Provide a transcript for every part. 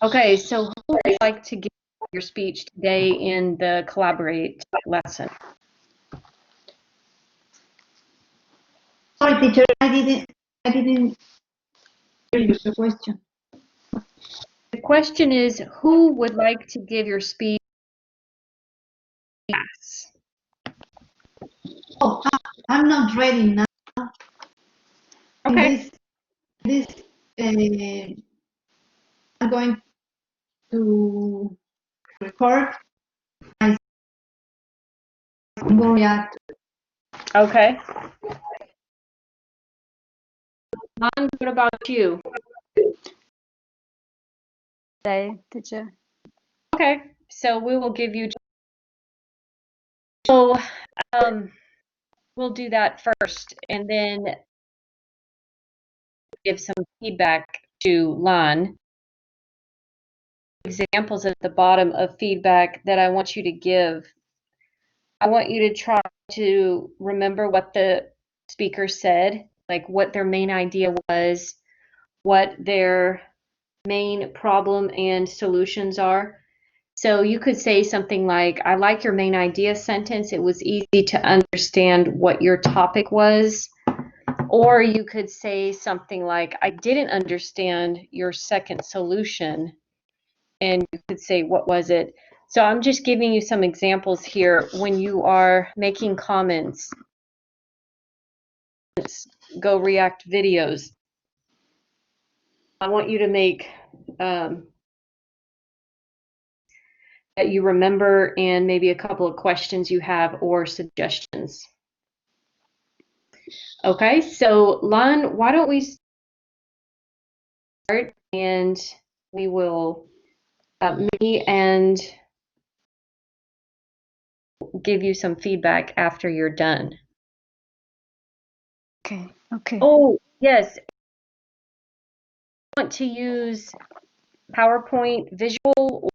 Okay, so who would like to give your speech today in the Collaborate lesson? Sorry, teacher, I didn't hear your question. The question is, who would like to give your speech? Yes. Oh, I'm not ready now. Okay. I'm going to record my react. Okay. Lon, what about you? Day, teacher. Okay, so we will give you. So we'll do that first, and then give some feedback to Lon. Examples at the bottom of feedback that I want you to give. I want you to try to remember what the speaker said, like what their main idea was, what their main problem and solutions are. So you could say something like, I like your main idea sentence. It was easy to understand what your topic was. Or you could say something like, I didn't understand your second solution. And you could say, what was it? So I'm just giving you some examples here when you are making comments. Go React videos. I want you to make that you remember and maybe a couple of questions you have or suggestions. Okay, so Lon, why don't we start and we will, me and give you some feedback after you're done. Okay, okay. Oh, yes. I want to use PowerPoint visual.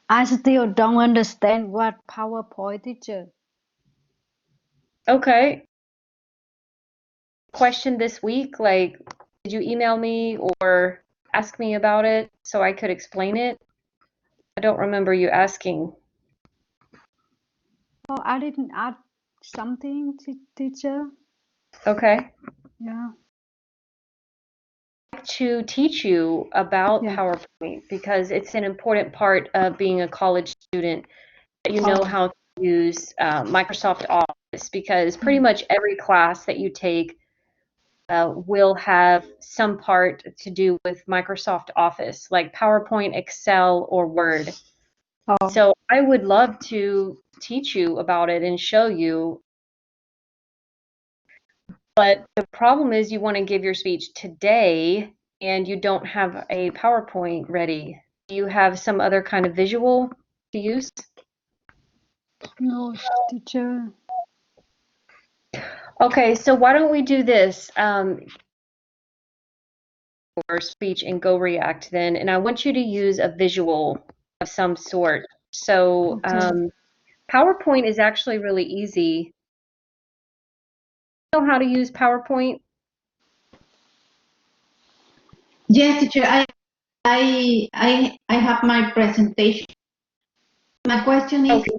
I still don't understand what PowerPoint, teacher. Okay. Question this week, like, did you email me or ask me about it so I could explain it? I don't remember you asking. Oh, I didn't add something, teacher. Okay. Yeah. To teach you about Yeah. PowerPoint because it's an important part of being a college student that you know how to use Microsoft Office because pretty much every class that you take will have some part to do with Microsoft Office, like PowerPoint, Excel, or Word. Oh. So I would love to teach you about it and show you. But the problem is you want to give your speech today and you don't have a PowerPoint ready. Do you have some other kind of visual to use? No, teacher. Okay, so why don't we do this? For speech and Go React then, and I want you to use a visual of some sort. So Okay. PowerPoint is actually really easy. You know how to use PowerPoint? Yes, teacher, I have my presentation. My question is, Okay.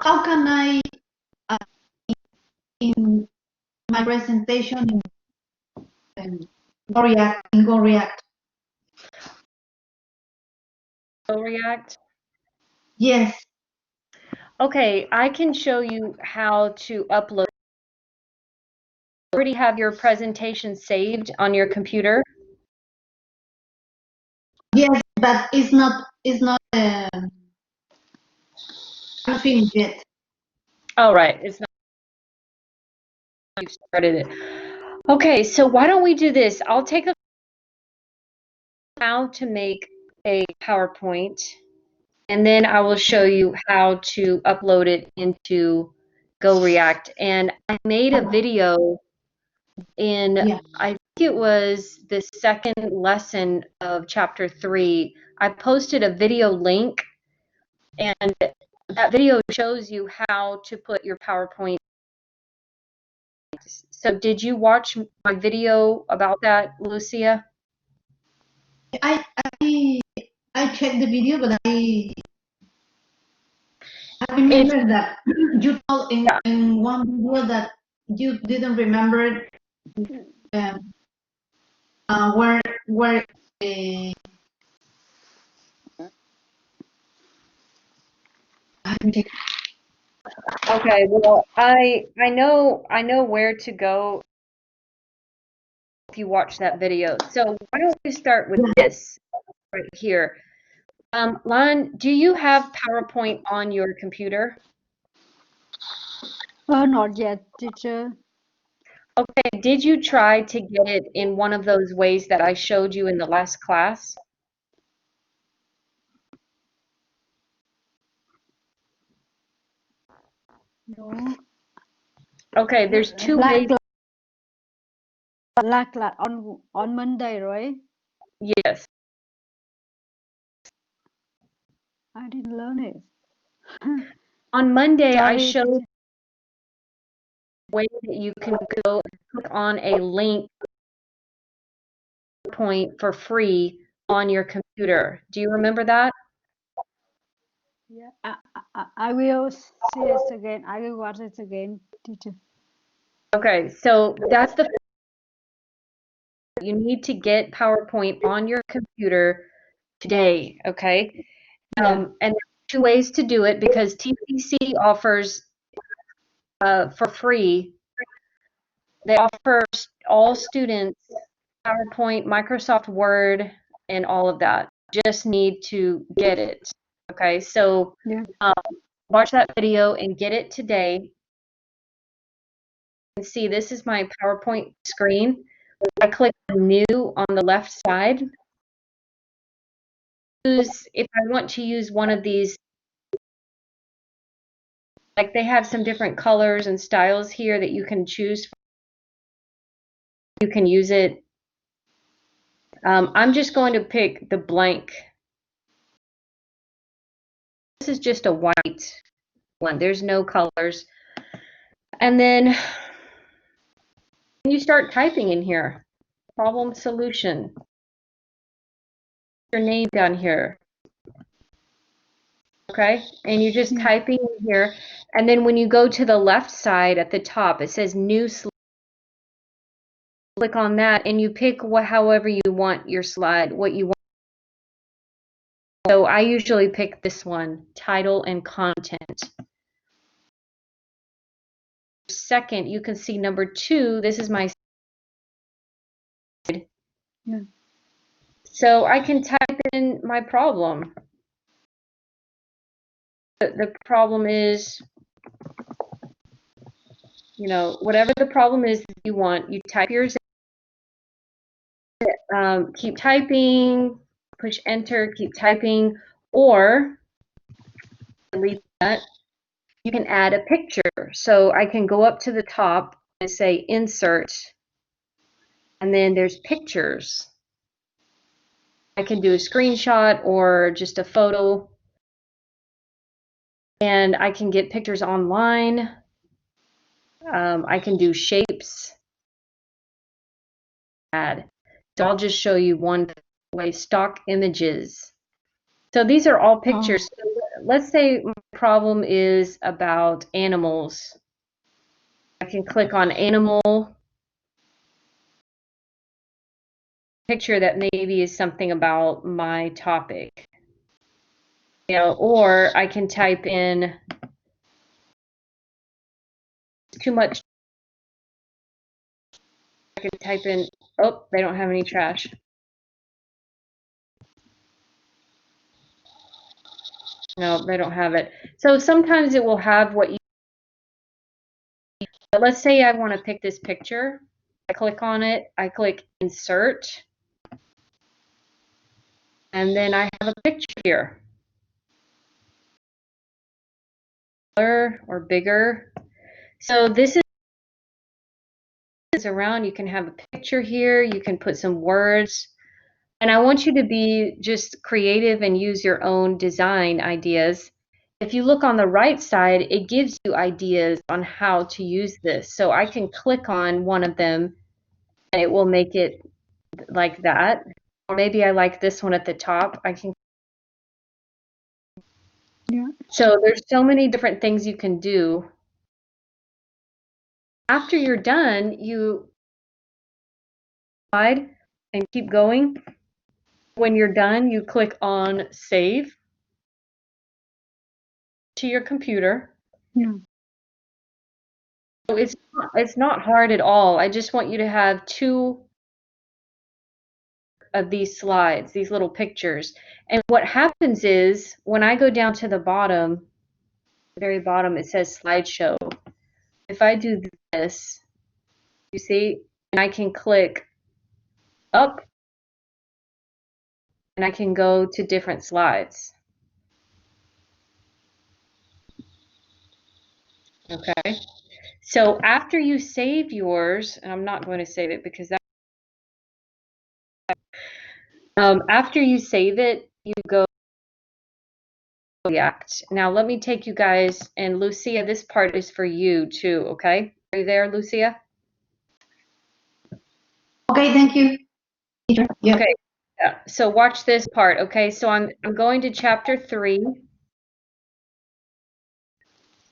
how can I in my presentation in Go React? Go React? Yes. Okay, I can show you how to upload. You already have your presentation saved on your computer? Yes, but it's not finished yet. Oh, right. It's not. You've started it. Okay, so why don't we do this? I'll take a how to make a PowerPoint, and then I will show you how to upload it into Go React. And I made a video in, Yeah. I think it was the second lesson of chapter 3. I posted a video link, and that video shows you how to put your PowerPoint. So did you watch my video about that, Lucia? I I checked the video, but I It's remember that you told yeah. in one video that you didn't remember um, where uh, let me check. Okay, well, I know where to go if you watch that video. So why don't we start with this right here? Lon, do you have PowerPoint on your computer? Not yet, teacher. Okay, did you try to get it in one of those ways that I showed you in the last class? No. Okay, there's two ways. Like on Monday, right? Yes. I didn't learn it. On Monday, I Sorry, showed teacher. a way that you can go and click on a link point for free on your computer. Do you remember that? Yeah, I will see it again. I will watch it again, teacher. Okay, so that's the you need to get PowerPoint on your computer today, okay? Yeah, And there's two ways to do it because TPC offers for free. They offer all students PowerPoint, Microsoft Word, and all of that. Just need to get it. Okay, so yeah. um, watch that video and get it today. You can see this is my PowerPoint screen. I click on New on the left side. If I want to use one of these, like they have some different colors and styles here that you can choose. You can use it. I'm just going to pick the blank. This is just a white one. There's no colors. And then you start typing in here. Problem solution. Your name down here. Okay? And you're just typing in here. And then when you go to the left side at the top, it says new slide. Click on that and you pick however you want your slide, what you want. So I usually pick this one, title and content. Second, you can see number 2, this is my slide. Yeah. So I can type in my problem. The problem is, whatever the problem is that you want, you type yours in, keep typing, push enter, keep typing, or delete that. You can add a picture. So I can go up to the top and say insert, and then there's pictures. I can do a screenshot or just a photo, and I can get pictures online. I can do shapes. Add. So I'll just show you one way, stock images. So these are all pictures. So let's say my problem is about animals. I can click on animal picture that maybe is something about my topic. Or I can type in too much. I can type in, oh, they don't have any trash. No, they don't have it. So sometimes it will have what you, but let's say I want to pick this picture. I click on it, I click insert, and then I have a picture here. Or bigger. So this is around, you can have a picture here, you can put some words, and I want you to be just creative and use your own design ideas. if you look on the right side, it gives you ideas on how to use this. So I can click on one of them and it will make it like that. Or maybe I like this one at the top. I can. Yeah. So there's so many different things you can do. After you're done, you slide and keep going. When you're done, you click on save to your computer. Yeah. So it's not hard at all. I just want you to have 2 of these slides, these little pictures. And what happens is when I go down to the bottom, the very bottom, it says slideshow. If I do this, you see, and I can click up and I can go to different slides. Okay. So after you save yours, and I'm not going to save it because that, after you save it, you go React. Now let me take you guys, and Lucia, this part is for you too, okay? Are you there, Lucia? Okay, thank you, teacher. Yeah. Okay. Yeah. So watch this part, okay? So I'm going to chapter 3,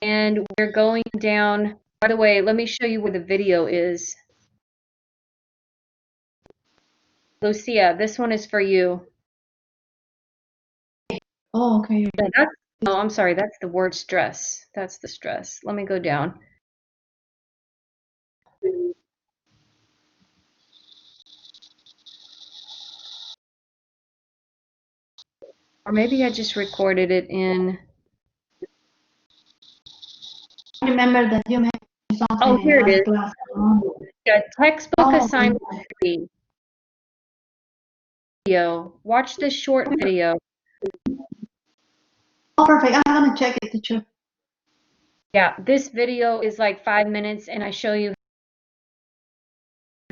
and we're going down. By the way, let me show you where the video is. Lucia, this one is for you. Oh, okay. Oh, I'm sorry, that's the word stress. That's the stress. Let me go down. Or maybe I just recorded it in. I remember that you mentioned something Oh, in here it last is. class. Yeah, textbook Oh, assignment 3 video. Watch this short video. oh, perfect. I'm gonna check it, teacher. Yeah, this video is like 5 minutes, and I show you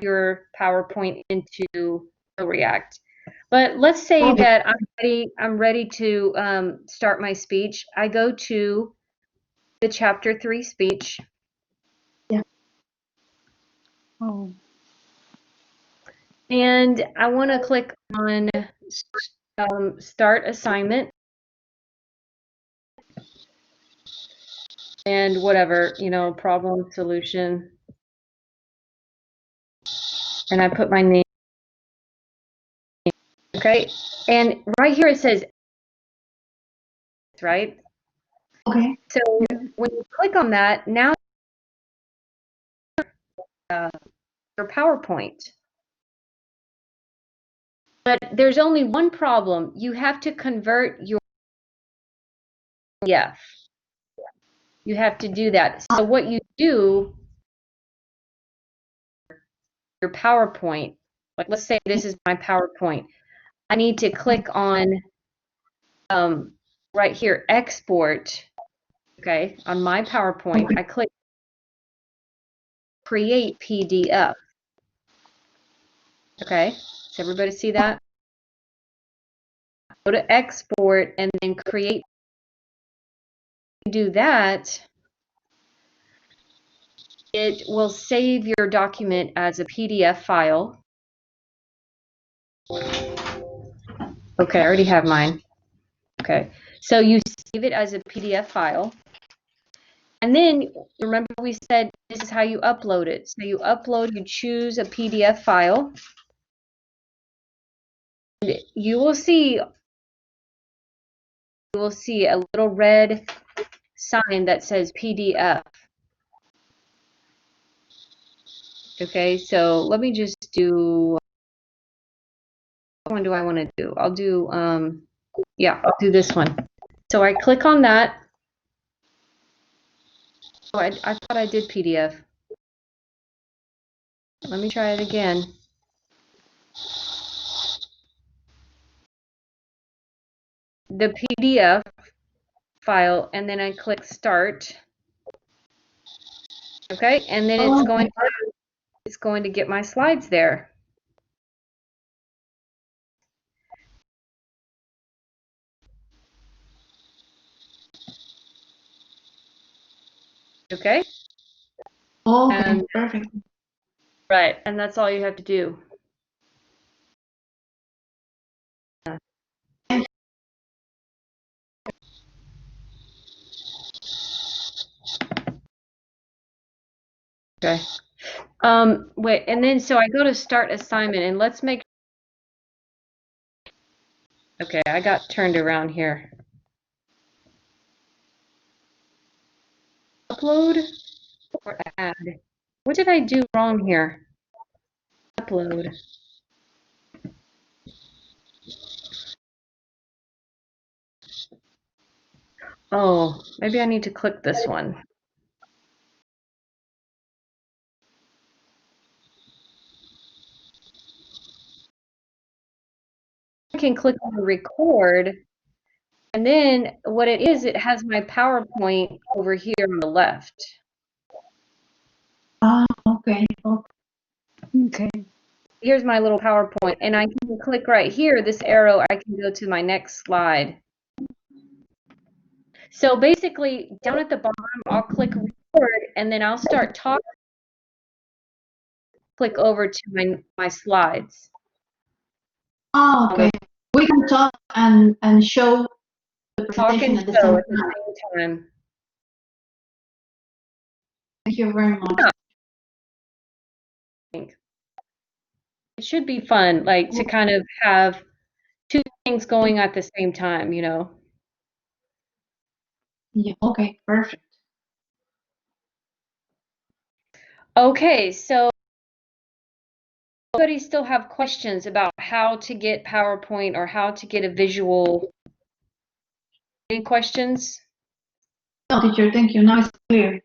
your PowerPoint into React. But let's say Okay. that I'm ready to start my speech. I go to the chapter 3 speech. Yeah. Oh. And I want to click on start assignment and whatever, problem solution. And I put my name. Okay. And right here it says, right? Okay. So when you click on that, now your PowerPoint. But there's only one problem. You have to convert your PDF. You have to do that. So what you do, your PowerPoint, like let's say this is my PowerPoint. I need to click on right here, export, okay, on my PowerPoint. I click create PDF. Okay, does everybody see that? Go to export and then create. Do that, it will save your document as a PDF file. Okay, I already have mine. Okay, so you save it as a PDF file. And then remember we said this is how you upload it. So you upload, you choose a PDF file. And you will see a little red sign that says PDF. Okay, so let me just do, which one do I want to do? I'll do, yeah, I'll do this one. So I click on that. Oh, I thought I did PDF. Let me try it again. The PDF file, and then I click start. Okay, and then it's going to get my slides there. okay? Okay, And perfect. right, and that's all you have to do. Okay. Wait, and then so I go to start assignment and let's make, okay, I got turned around here. Upload or add? What did I do wrong here? Upload. Oh, maybe I need to click this one. I can click on record, and then what it is, it has my PowerPoint over here on the left. Ah, okay. Okay. Here's my little PowerPoint, and I can click right here, this arrow, I can go to my next slide. So basically, down at the bottom, I'll click record, and then I'll start talking, click over to my slides. Oh, okay. We can talk and show the Talk presentation and at the show same at the time. same time. Thank you very much. It should be fun, like to kind of have two things going at the same time, you know? Yeah, okay, perfect. Okay, so anybody still have questions about how to get PowerPoint or how to get a visual? Any questions? No, teacher, thank you. Now it's clear.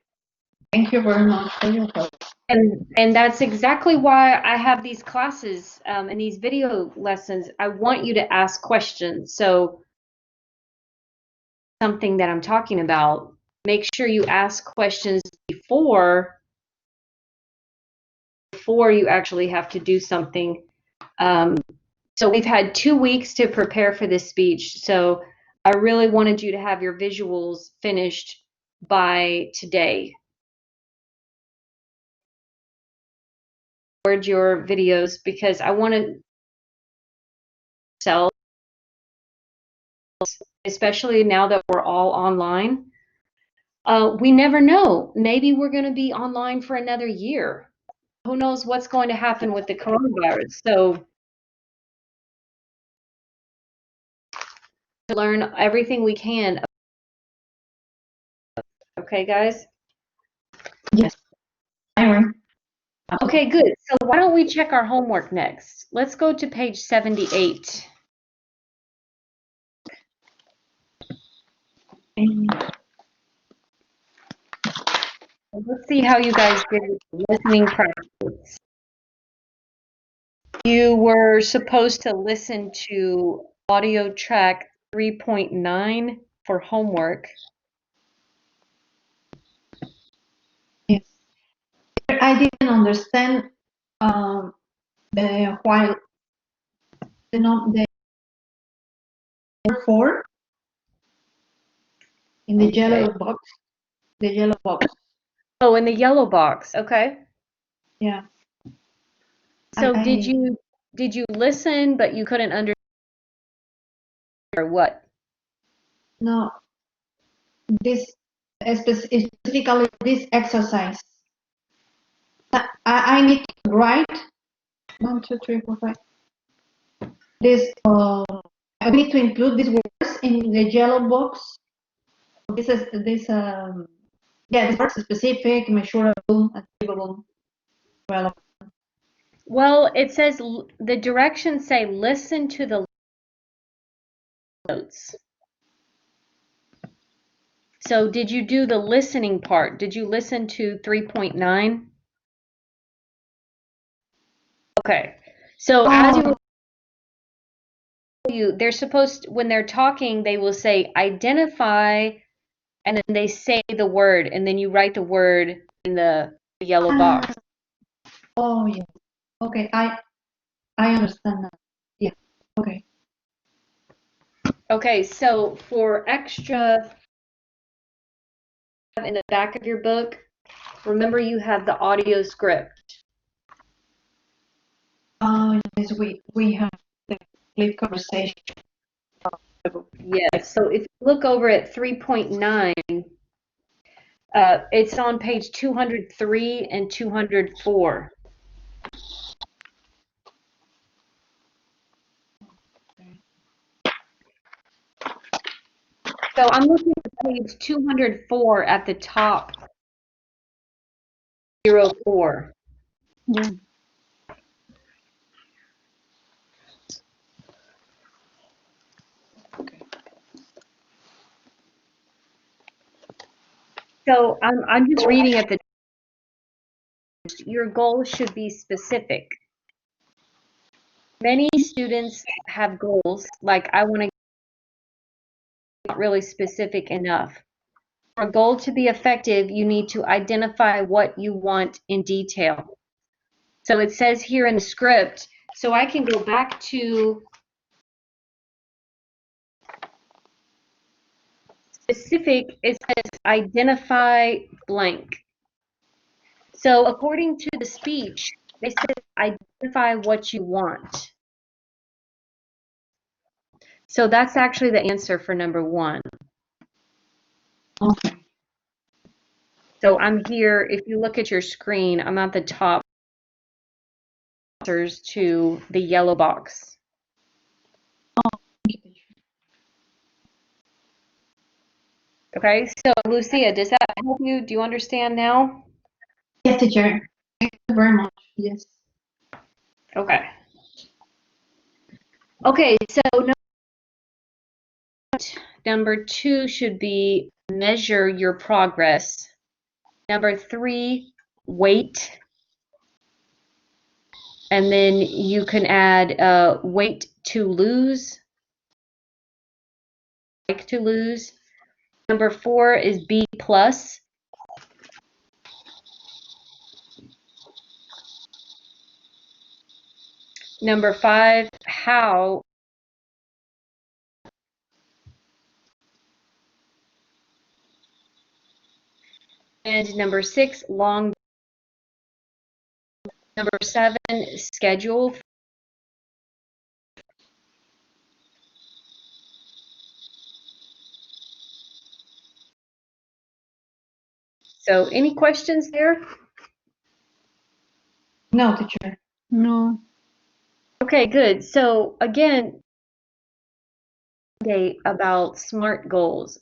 Thank you very much for your help. And that's exactly why I have these classes and these video lessons. I want you to ask questions. So something that I'm talking about, make sure you ask questions before you actually have to do something. So we've had 2 weeks to prepare for this speech. So I really wanted you to have your visuals finished by today. Record your videos because I want to sell, especially now that we're all online. We never know. Maybe we're going to be online for another year. Who knows what's going to happen with the coronavirus? So to learn everything we can. Okay, guys? Yes, I am. Okay, good. So why don't we check our homework next? Let's go to page 78. Let's see how you guys did with listening practice. You were supposed to listen to audio track 3.9 for homework. Yes. I didn't understand while the number 4 in the yellow box. The yellow box. Oh, in the yellow box. Okay. Yeah. So did you listen but you couldn't understand or what? No, this specifically this exercise. I need to write 1, 2, 3, 4, 5. This I need to include these words in the yellow box. This is yeah, this words specific, measurable, achievable, relevant. Well, it says the directions say listen to the notes. So did you do the listening part? Did you listen to 3.9? Okay. So as they're supposed to, when they're talking, they will say identify, and then they say the word, and then you write the word in the yellow box. Oh yeah. Okay, I understand that. Yeah. Okay. Okay, so for extra in the back of your book, Remember, you have the audio script. Yes, we have the complete conversation. Yes, so if you look over at 3.9, it's on page 203 and 204. So I'm looking at page 204 at the top, 04. Yeah. So I'm just reading at the, your goal should be specific. Many students have goals like I want to get really specific enough. For a goal to be effective, you need to identify what you want in detail. So it says here in the script, so I can go back to specific, it says identify blank. So according to the speech, they said identify what you want. So that's actually the answer for number 1. Okay. So I'm here, if you look at your screen, I'm at the top answers to the yellow box. Okay, so Lucia, does that help you? Do you understand now? Yes, teacher. Thank you very much. Yes. Okay. Okay, so number 2 should be measure your progress. Number 3, wait. And then you can add weight to lose, like to lose. Number 4 is B plus. Number 5, how. And number 6, long. Number 7, schedule. So any questions there? No, teacher. No. Okay, good. So again, about SMART goals.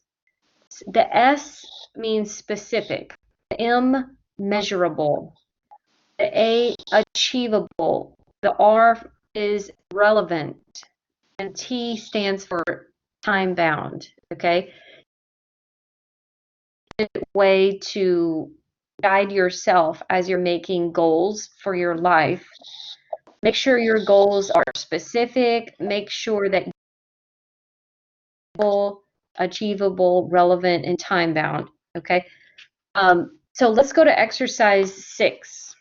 The S means specific, the M measurable, the A achievable, the R is relevant, and T stands for time bound. Okay, a way to guide yourself as you're making goals for your life. Make sure your goals are specific. Make sure that achievable, relevant, and time bound. Okay. So let's go to exercise 6.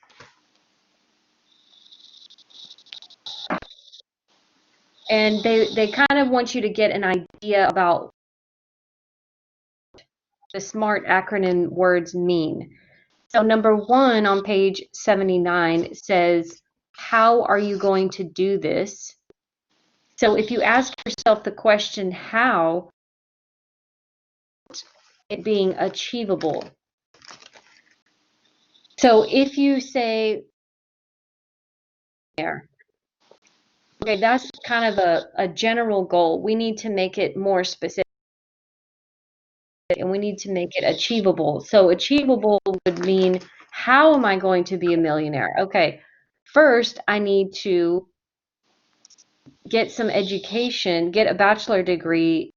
And they kind of want you to get an idea about the SMART acronym words mean. So number 1 on page 79 says, how are you going to do this? So if you ask yourself the question, how, it being achievable. So if you say there, okay, that's kind of a general goal. We need to make it more specific and we need to make it achievable. So achievable would mean, how am I going to be a millionaire? Okay, first I need to get some education, get a bachelor degree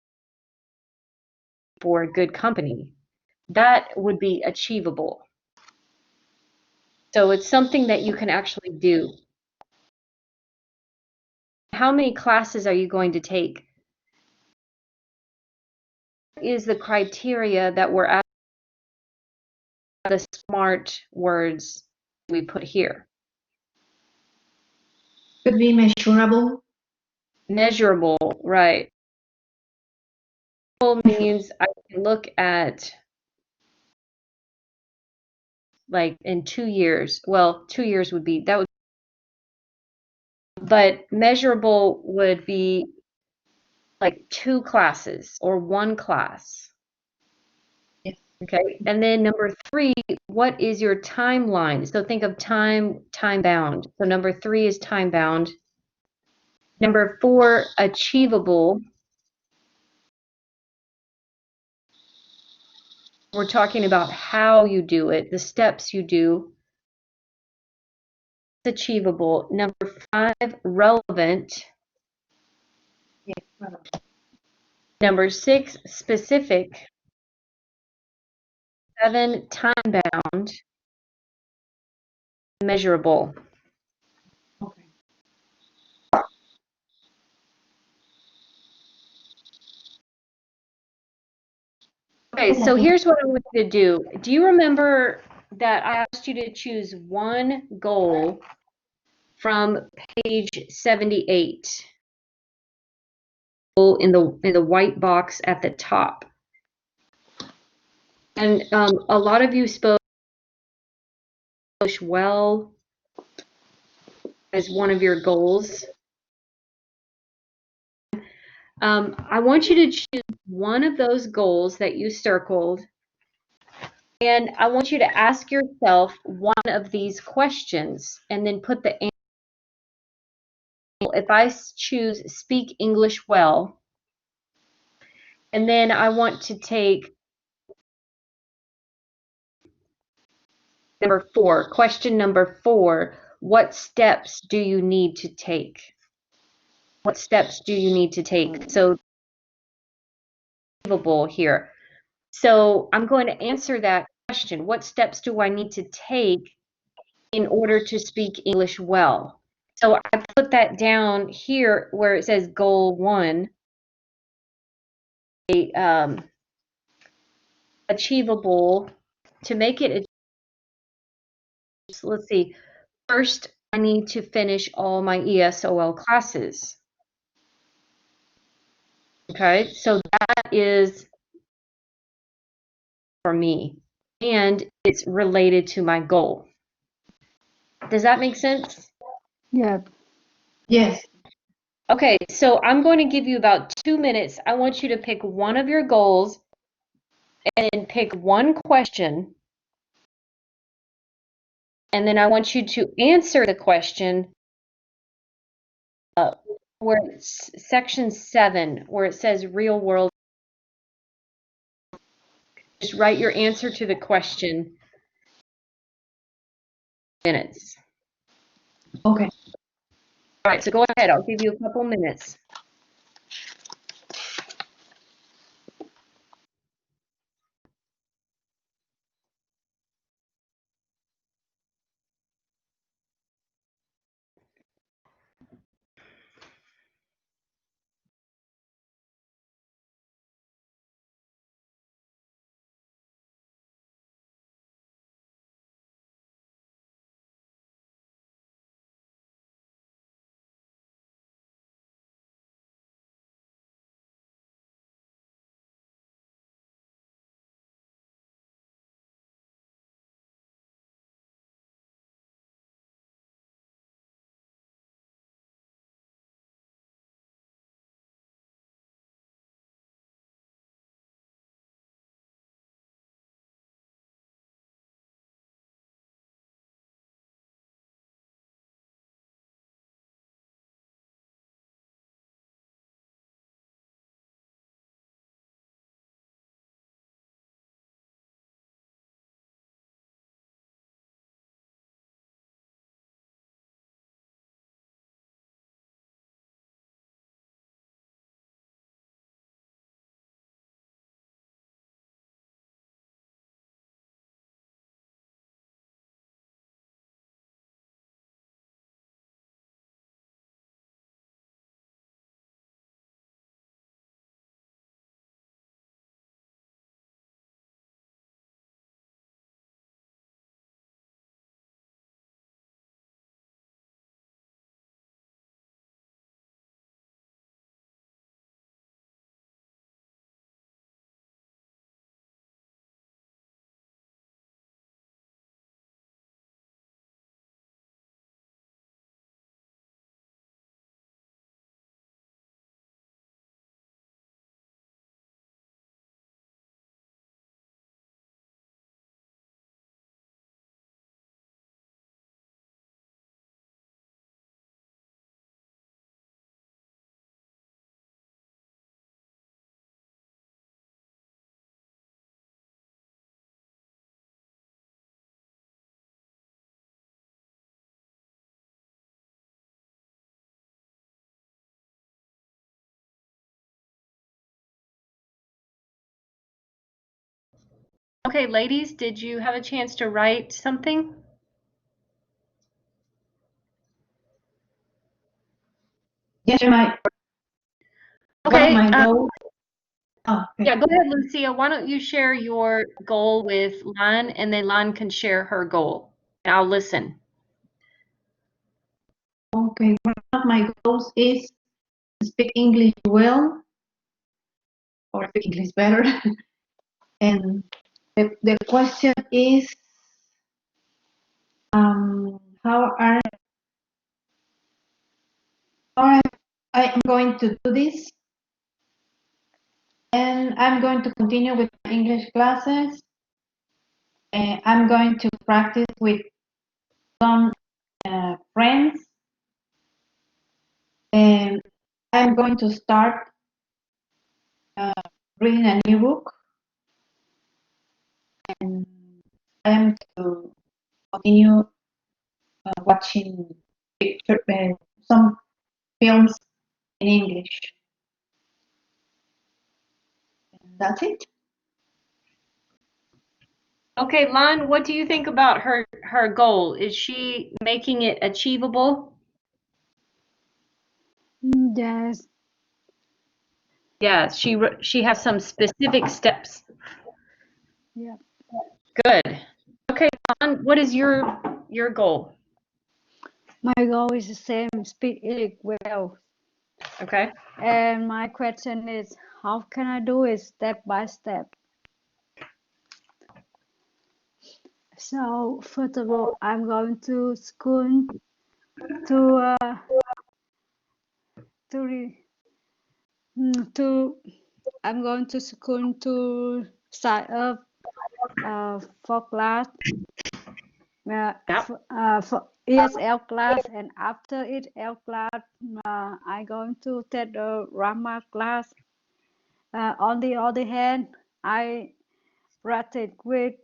for a good company. That would be achievable. So it's something that you can actually do. How many classes are you going to take? Is the criteria that we're at the SMART words we put here? Could be measurable. Measurable, right. Means I can look at like in 2 years. Well, 2 years would be that would, but measurable would be like 2 classes or 1 class. Yes. Okay. And then number 3, what is your timeline? So think of time bound. So number 3 is time bound. Number 4, achievable. We're talking about how you do it, the steps you do. It's achievable. Number 5, relevant. Yes. Relevant. Number 6, specific. 7, time bound. Measurable. Okay. Okay, so here's what I want you to do. Do you remember that I asked you to choose one goal from page 78 in the white box at the top? And a lot of you spoke English well as one of your goals. I want you to choose one of those goals that you circled, and I want you to ask yourself one of these questions and then put the answer. If I choose speak English well, and then I want to take number 4, question number 4, what steps do you need to take? What steps do you need to take? So here. So I'm going to answer that question. What steps do I need to take in order to speak English well? So I put that down here where it says goal 1, achievable. To make it, let's see, first I need to finish all my ESOL classes. Okay, so that is for me, and it's related to my goal. Does that make sense? Yeah. Yes. Okay, so I'm going to give you about 2 minutes. I want you to pick one of your goals and pick one question, and then I want you to answer the question where it's section 7, where it says real world. Just write your answer to the question. Minutes. Okay. All right, so go ahead. I'll give you a couple minutes. Okay, ladies, did you have a chance to write something? Yes, one of Okay, my goals. Oh, okay. yeah, go ahead, Lucia. Why don't you share your goal with Lan, and then Lan can share her goal, and I'll listen. Okay, one of my goals is to speak English well, or speak English better. And the question is, how are how I am going to do this? And I'm going to continue with my English classes. I'm going to practice with some friends, and I'm going to start uh, reading a new book, and I am to continue watching some films in English. And that's it. Okay, Lan, what do you think about her goal? Is she making it achievable? Yes. Yeah, she has some specific steps. Yeah. Good. Okay, Lan, what is your goal? My goal is the same, speak English well. Okay. And my question is, how can I do it step by step? So first of all, I'm going to school to to re, to I'm going to school to sign up for class Yeah. for ESL class, and after ESL class, I'm going to take the grammar class. On the other hand, I practice with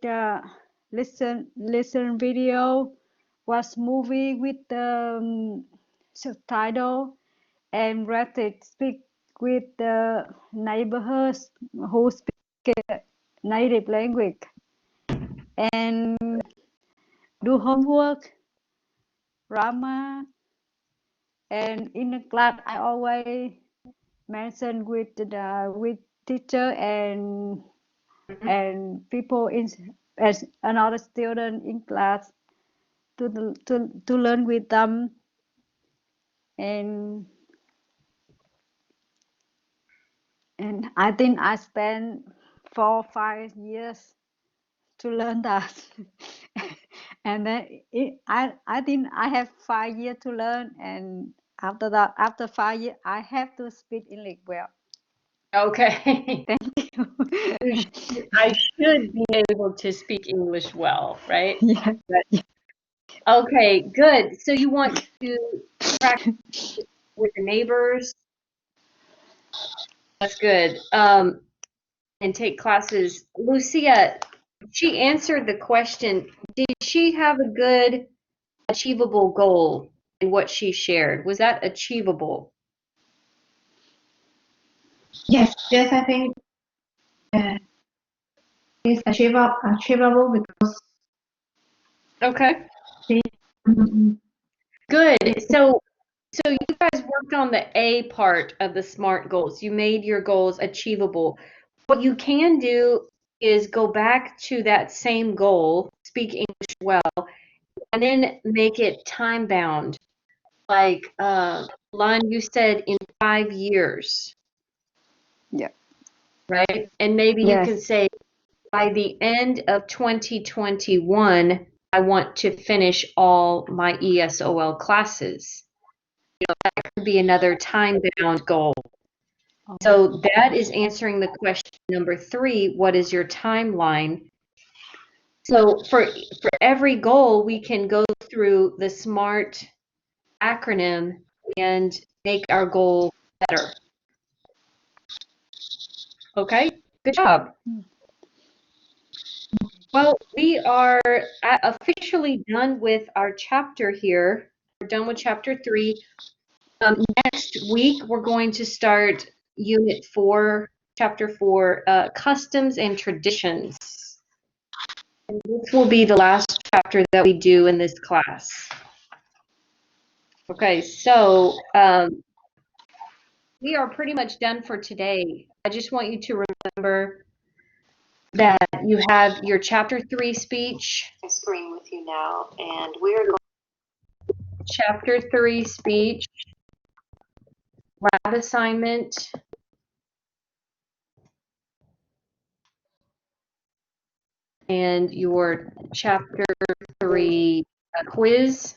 listen video, watch movie with subtitle, and practice speak with the neighborhoods who speak native language, and do homework, grammar, and in the class I always mention with teacher Mhm. and people in as another student in class to learn with them, and I think I spent 4 5 years to learn that. And then I think I have 5 years to learn, and after that, after 5 years, I have to speak English well. Okay. Thank You you. I should be able to speak English well, right? Yeah. Okay, good. So you want to practice with the neighbors? That's good. And take classes. Lucia, she answered the question. Did she have a good, achievable goal in what she shared? Was that achievable? Yes, I think uh, it's achievable because Okay, she, mm, good. So you guys worked on the A part of the SMART goals. You made your goals achievable. What you can do is go back to that same goal, speak English well, and then make it time bound. Like, Lon, you said in 5 years, Yeah. right? And maybe you can Yes. say by the end of 2021, I want to finish all my ESOL classes. That could be another time bound goal. Oh, So that is answering the question number 3, what is your timeline? So for every goal, we can go through the SMART acronym and make our goal better. Okay, good job. Well, we are officially done with our chapter here. We're done with chapter 3. Next week, we're going to start unit 4, chapter 4, customs and traditions. And this will be the last chapter that we do in this class. Okay, so we are pretty much done for today. I just want you to remember that you have your chapter 3 speech. Screen with you now, and we're going chapter 3 speech, lab assignment, and your chapter 3 quiz.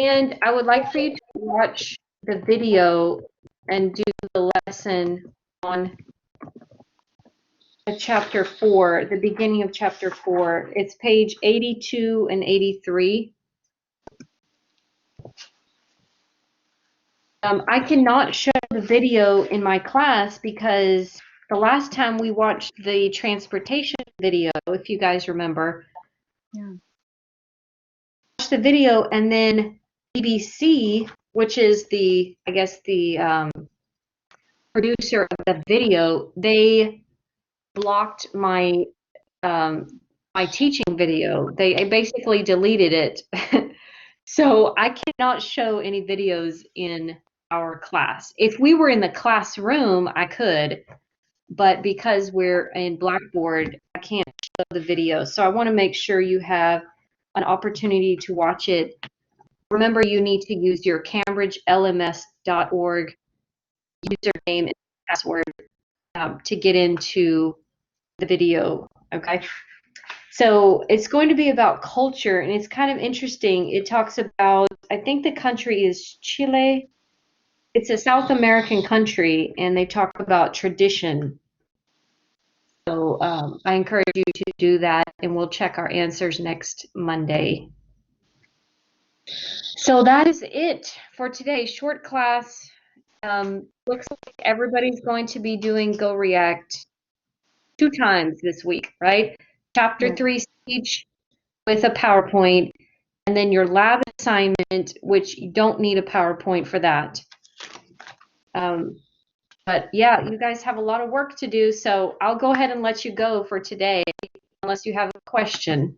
And I would like for you to watch the video and do the lesson on chapter 4, the beginning of chapter 4. It's page 82 and 83. I cannot show the video in my class because the last time we watched the transportation video, if you guys remember, Yeah. watched the video, and then BBC, which is the, I guess, the producer of the video, they blocked my my teaching video. They basically deleted it. So I cannot show any videos in our class. If we were in the classroom, I could, but because we're in Blackboard, I can't show the video. So I want to make sure you have an opportunity to watch it. Remember, you need to use your cambridgelms.org username and password to get into the video, okay? So it's going to be about culture, and it's kind of interesting. It talks about, I think the country is Chile. It's a South American country, and they talk about tradition. So I encourage you to do that, and we'll check our answers next Monday. So that is it for today. Short class. Looks like everybody's going to be doing Go React 2 times this week, right? Chapter 3 speech with a PowerPoint, and then your lab assignment, which you don't need a PowerPoint for that. But yeah, you guys have a lot of work to do, so I'll go ahead and let you go for today, unless you have a question.